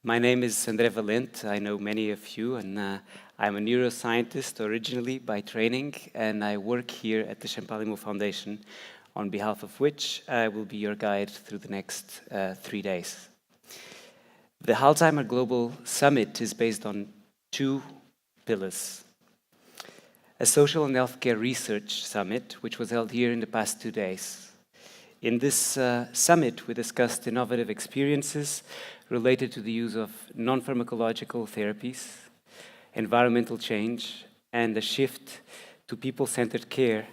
My name is André Valente. I know many of you, and I'm a neuroscientist originally by training, and I work here at the Champalimaud Foundation, on behalf of which I will be your guide through the next 3 days. The Alzheimer Global Summit is based on 2 pillars. A social and healthcare research summit, which was held here in the past 2 days. In this summit, we discussed innovative experiences related to the use of non-pharmacological therapies, environmental change, and a shift to people-centered care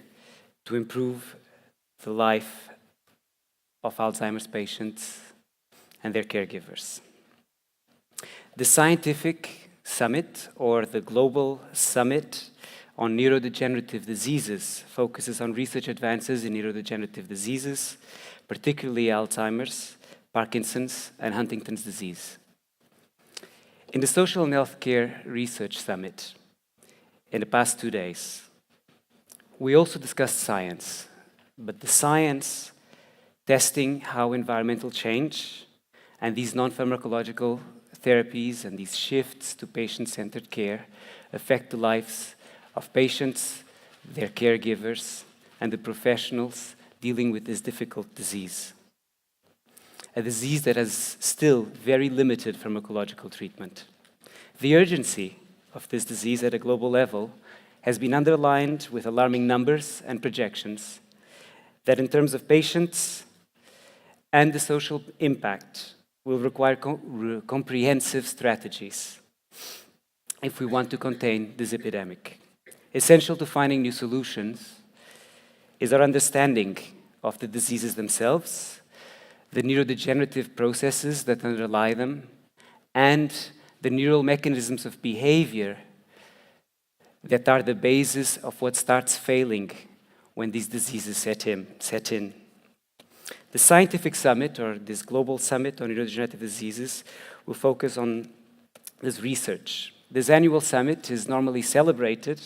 to improve the life of Alzheimer's patients and their caregivers. The Scientific Summit, or the Global Summit on Neurodegenerative Diseases, focuses on research advances in neurodegenerative diseases, particularly Alzheimer's, Parkinson's, and Huntington's disease. In the Social and Healthcare Research Summit, in the past 2 days, we also discussed science, but the science testing how environmental change and these non-pharmacological therapies and these shifts to patient-centered care affect the lives of patients, their caregivers, and the professionals dealing with this difficult disease. A disease that has still very limited pharmacological treatment. The urgency of this disease at a global level has been underlined with alarming numbers and projections that in terms of patients and the social impact will require comprehensive strategies if we want to contain this epidemic. Essential to finding new solutions is our understanding of the diseases themselves, the neurodegenerative processes that underlie them, and the neural mechanisms of behavior that are the basis of what starts failing when these diseases set in. The Scientific Summit, or this Global Summit on Neurodegenerative Diseases, will focus on this research. This annual summit is normally celebrated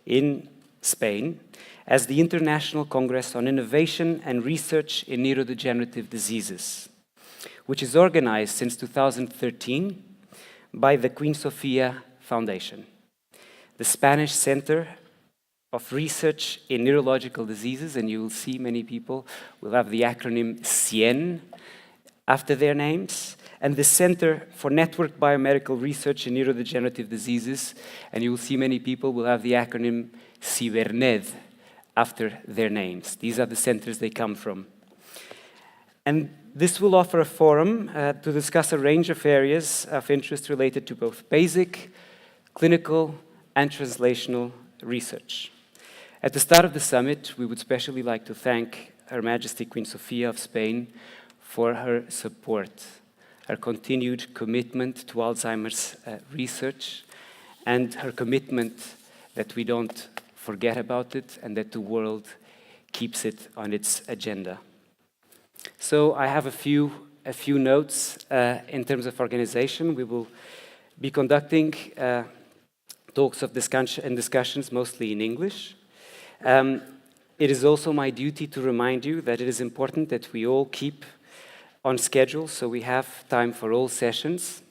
in Spain as the International Congress on Innovation and Research in Neurodegenerative Diseases, which is organized since 2013 by the Queen Sofía Foundation, the Spanish Center of Research in Neurological Diseases, and you will see many people will have the acronym CIEN after their names, and the Center for Network Biomedical Research in Neurodegenerative Diseases, and you will see many people will have the acronym CIBERNED after their names. These are the centers they come from. And this will offer a forum to discuss a range of areas of interest related to both basic, clinical, and translational research. At the start of the summit, we would especially like to thank Her Majesty Queen Sofía of Spain for her support, her continued commitment to Alzheimer's research, and her commitment that we don't forget about it and that the world keeps it on its agenda. So I have a few notes in terms of organization. We will be conducting talks of discussions mostly in English. It is also my duty to remind you that it is important that we all keep on schedule so we have time for all sessions.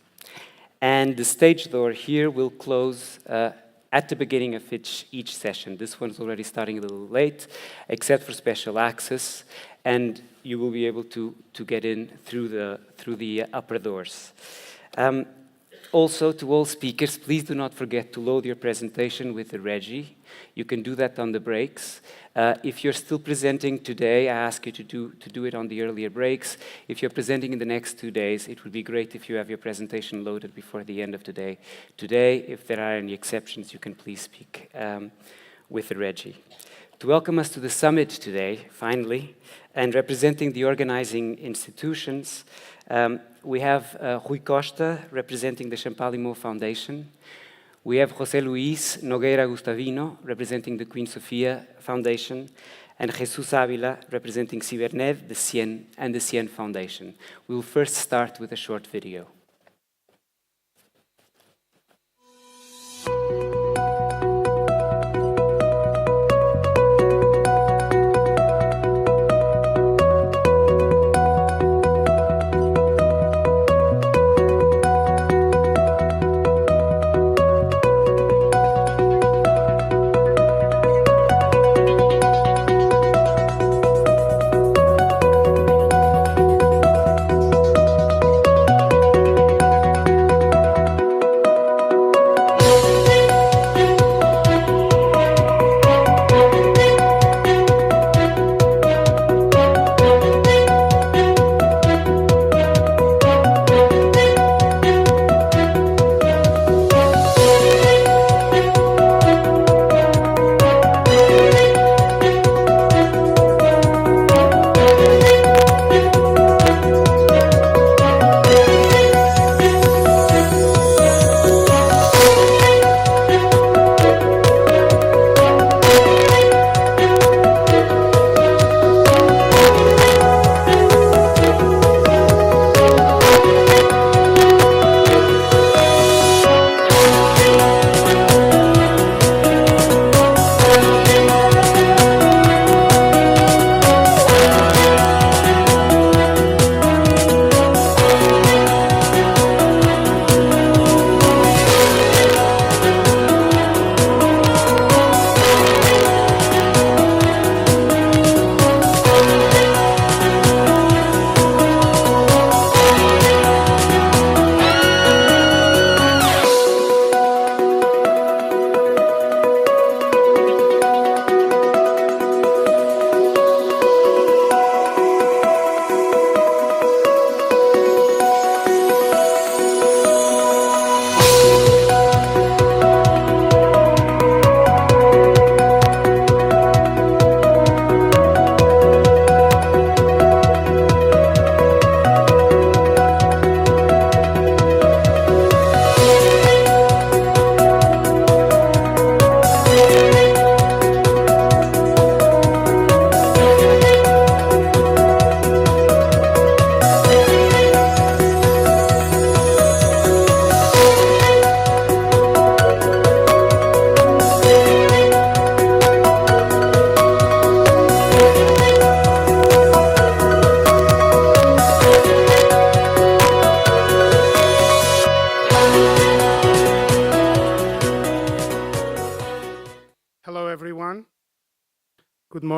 And the stage door here will close at the beginning of each session. This one's already starting a little late, except for special access, and you will be able to get in through the upper doors. Also, to all speakers, please do not forget to load your presentation with the Regi. You can do that on the breaks. If you're still presenting today, I ask you to do it on the earlier breaks. If you're presenting in the next 2 days, it would be great if you have your presentation loaded before the end of the day. Today, if there are any exceptions, you can please speak with the Regi. To welcome us to the summit today, finally, and representing the organizing institutions, we have Rui Costa, representing the Champalimaud Foundation. We have José Luis Nogueira Gustavino, representing the Queen Sofía Foundation, and Jesus Avila, representing CIBERNED, the CIEN, and the CIEN Foundation. We will first start with a short video.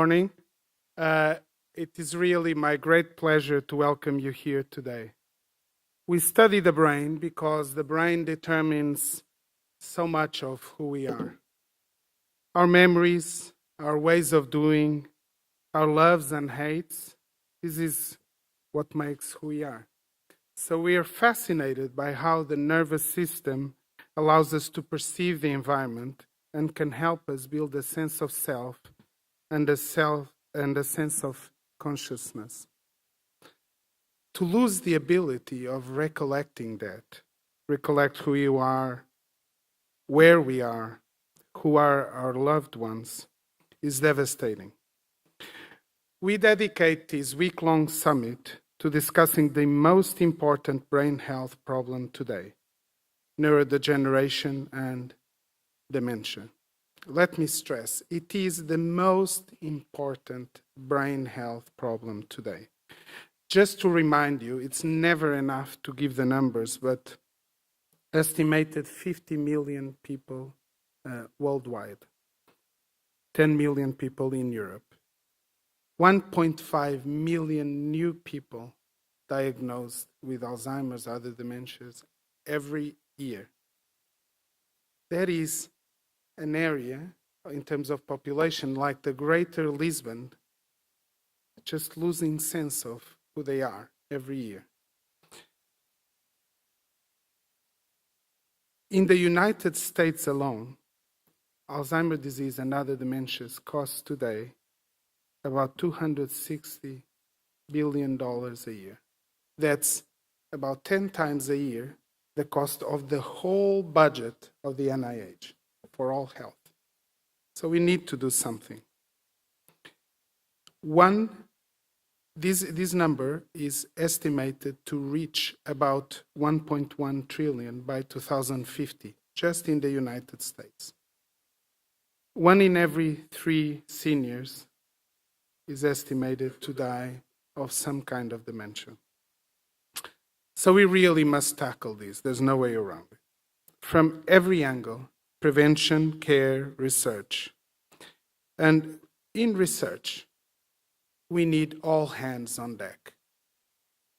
morning. It is really my great pleasure to welcome you here today. We study the brain because the brain determines so much of who we are. Our memories, our ways of doing, our loves and hates, this is what makes who we are. So we are fascinated by how the nervous system allows us to perceive the environment and can help us build a sense of self and a sense of consciousness. To lose the ability of recollecting that, recollect who you are, where we are, who are our loved ones, is devastating. We dedicate this week-long summit to discussing the most important brain health problem today, neurodegeneration and dementia. Let me stress, it is the most important brain health problem today. Just to remind you, it's never enough to give the numbers, but estimated 50 million people worldwide, 10 million people in Europe, 1.5 million new people diagnosed with Alzheimer's, other dementias, every year. That is an area, in terms of population, like the greater Lisbon, just losing sense of who they are every year. In the United States alone, Alzheimer's disease and other dementias cost today about $260 billion a year. That's about 10 times a year the cost of the whole budget of the NIH for all health. So we need to do something. This number is estimated to reach about 1.1 trillion by 2050, just in the United States. 1 in every 3 seniors is estimated to die of some kind of dementia. So we really must tackle this. There's no way around it. From every angle, prevention, care, research. And in research, we need all hands on deck.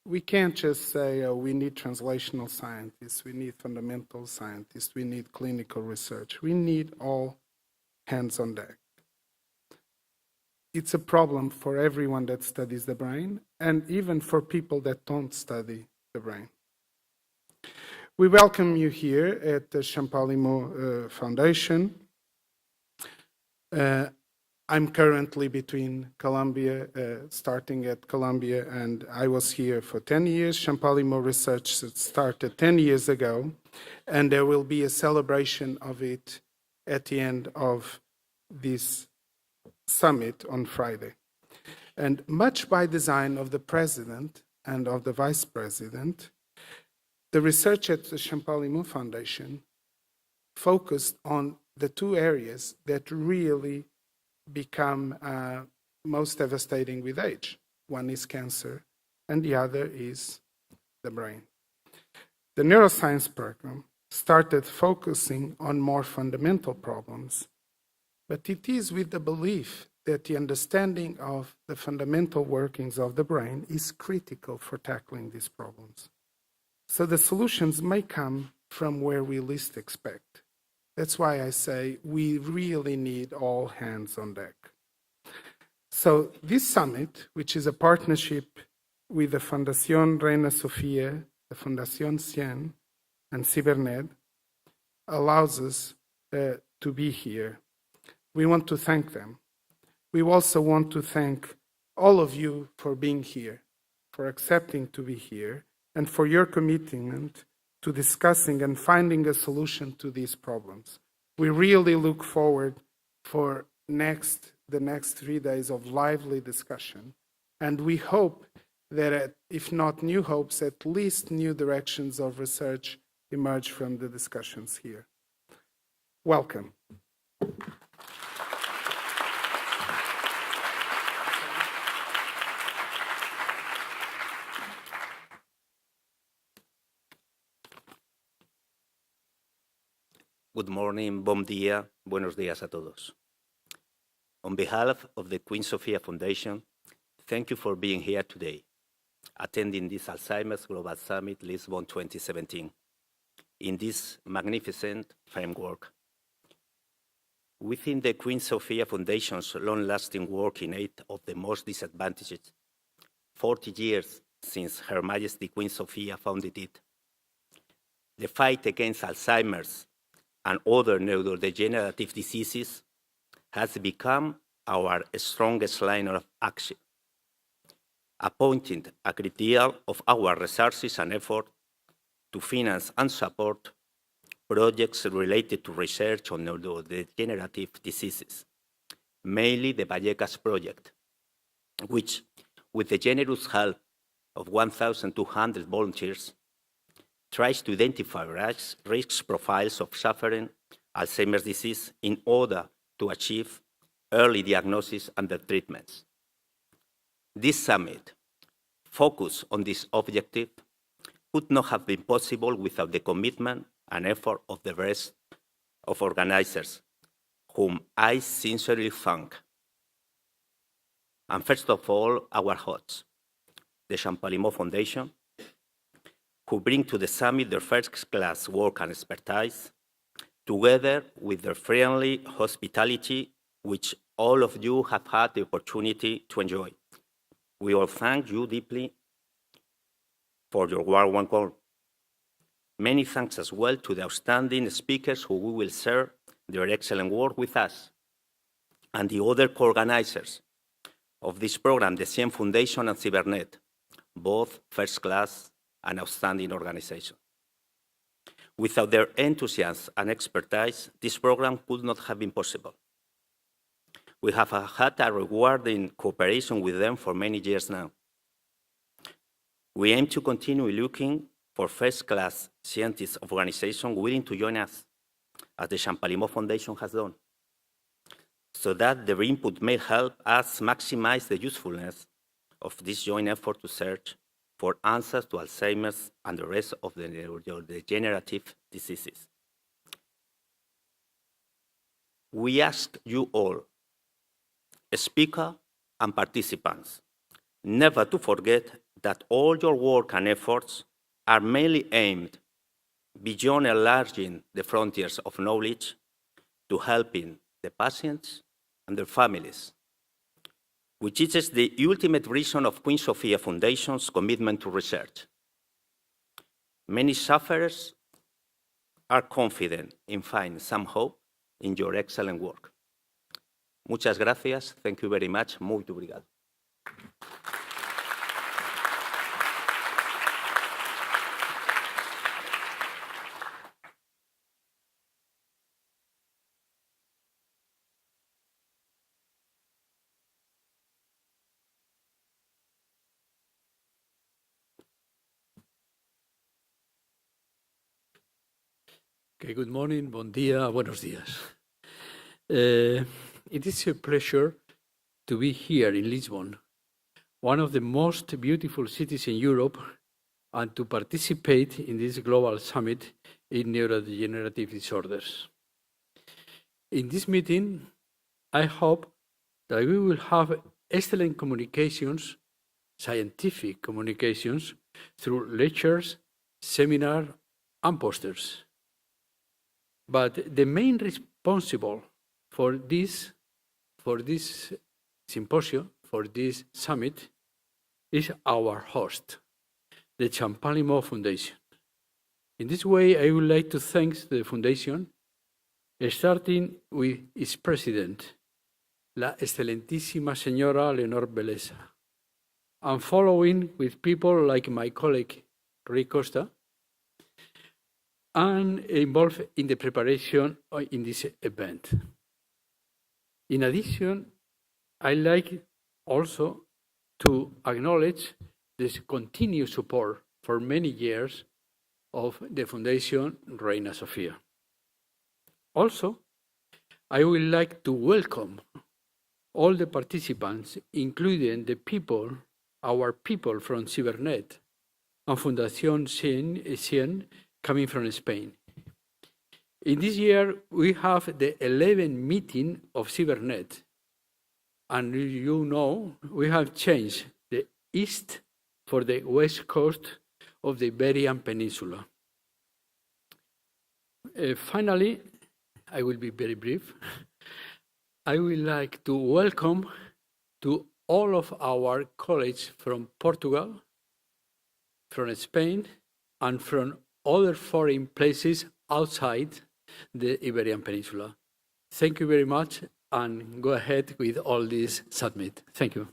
We can't just say, oh, we need translational scientists, we need fundamental scientists, we need clinical research. We need all hands on deck. It's a problem for everyone that studies the brain, and even for people that don't study the brain. We welcome you here at the Champalimaud Foundation. I'm currently between Columbia, starting at Columbia, and I was here for 10 years. Champalimaud Research started 10 years ago, and there will be a celebration of it at the end of this summit on Friday. And much by design of the president and of the vice president, the research at the Champalimaud Foundation focused on the 2 areas that really become most devastating with age. One is cancer, and the other is the brain. The neuroscience program started focusing on more fundamental problems, but it is with the belief that the understanding of the fundamental workings of the brain is critical for tackling these problems. So the solutions may come from where we least expect. That's why I say we really need all hands on deck. So this summit, which is a partnership with the Fundación Reina, Sofía, the Fundación CIEN-CIBERNED, allows us to be here. We want to thank them. We also want to thank all of you for being here, for accepting to be here, and for your commitment to discussing and finding a solution to these problems. We really look forward for the next 3 days of lively discussion, and we hope that, if not new hopes, at least new directions of research emerge from the discussions here. Welcome. Good morning, bom dia, buenos días a todos. on behalf of the Queen Sofia Foundation, thank you for being here today, attending this Alzheimer's Global Summit Lisbon 2017, in this magnificent framework. Within the Queen Sofia Foundation's long-lasting work in aid of the most disadvantaged, 40 years since Her Majesty Queen Sofia founded it, the fight against Alzheimer's and other neurodegenerative diseases has become our strongest line of action, appointing a great deal of our resources and effort to finance and support projects related to research on neurodegenerative diseases, mainly the Vallecas project, which, with the generous help of 1,200 volunteers, tries to identify risk profiles of suffering Alzheimer's disease in order to achieve early diagnosis and the treatments. This summit, focused on this objective, would not have been possible without the commitment and effort of the rest of organizers, whom I sincerely thank. And first of all, our hosts, the Champalimaud Foundation, who bring to the summit their first-class work and expertise, together with their friendly hospitality, which all of you have had the opportunity to enjoy. We all thank you deeply for your warm welcome. Many thanks as well to the outstanding speakers who will share their excellent work with us, and the other co-organizers of this program, the CIEN Foundation and CIBERNED, both first-class and outstanding organizations. Without their enthusiasm and expertise, this program could not have been possible. We have had a rewarding cooperation with them for many years now. We aim to continue looking for first-class scientists of organizations willing to join us, as the Champalimaud Foundation has done, so that their input may help us maximize the usefulness of this joint effort to search for answers to Alzheimer's and the rest of the neurodegenerative diseases. We ask you all, speakers and participants, never to forget that all your work and efforts are mainly aimed beyond enlarging the frontiers of knowledge to helping the patients and their families, which is the ultimate reason of Queen Sofia Foundation's commitment to research. Many sufferers are confident in finding some hope in your excellent work. Muchas gracias. Thank you very much. Muito obrigado. Okay, good morning, bon dia, buenos días. It is a pleasure to be here in Lisbon, one of the most beautiful cities in Europe, and to participate in this global summit in neurodegenerative disorders. In this meeting, I hope that we will have excellent communications, scientific communications, through lectures, seminars, and posters. But the main responsible for this symposium, for this summit, is our host, the Champalimaud Foundation. In this way, I would like to thank the Foundation, starting with its president, la excelentísima señora Leonor Beleza, and following with people like my colleague, Rui Costa, and involved in the preparation in this event. In addition, I'd like also to acknowledge this continued support for many years of the Fundación Reina Sofía. Also, I would like to welcome all the participants, including the people, our people from CIBERNED and Fundación CIEN, coming from Spain. In this year, we have the 11th meeting of CIBERNED, And you know, we have changed the east for the west coast of the Iberian Peninsula. Finally, I will be very brief. I would like to welcome to all of our colleagues from Portugal, from Spain, and from other foreign places outside the Iberian Peninsula. Thank you very much, and go ahead with all this submit. Thank you.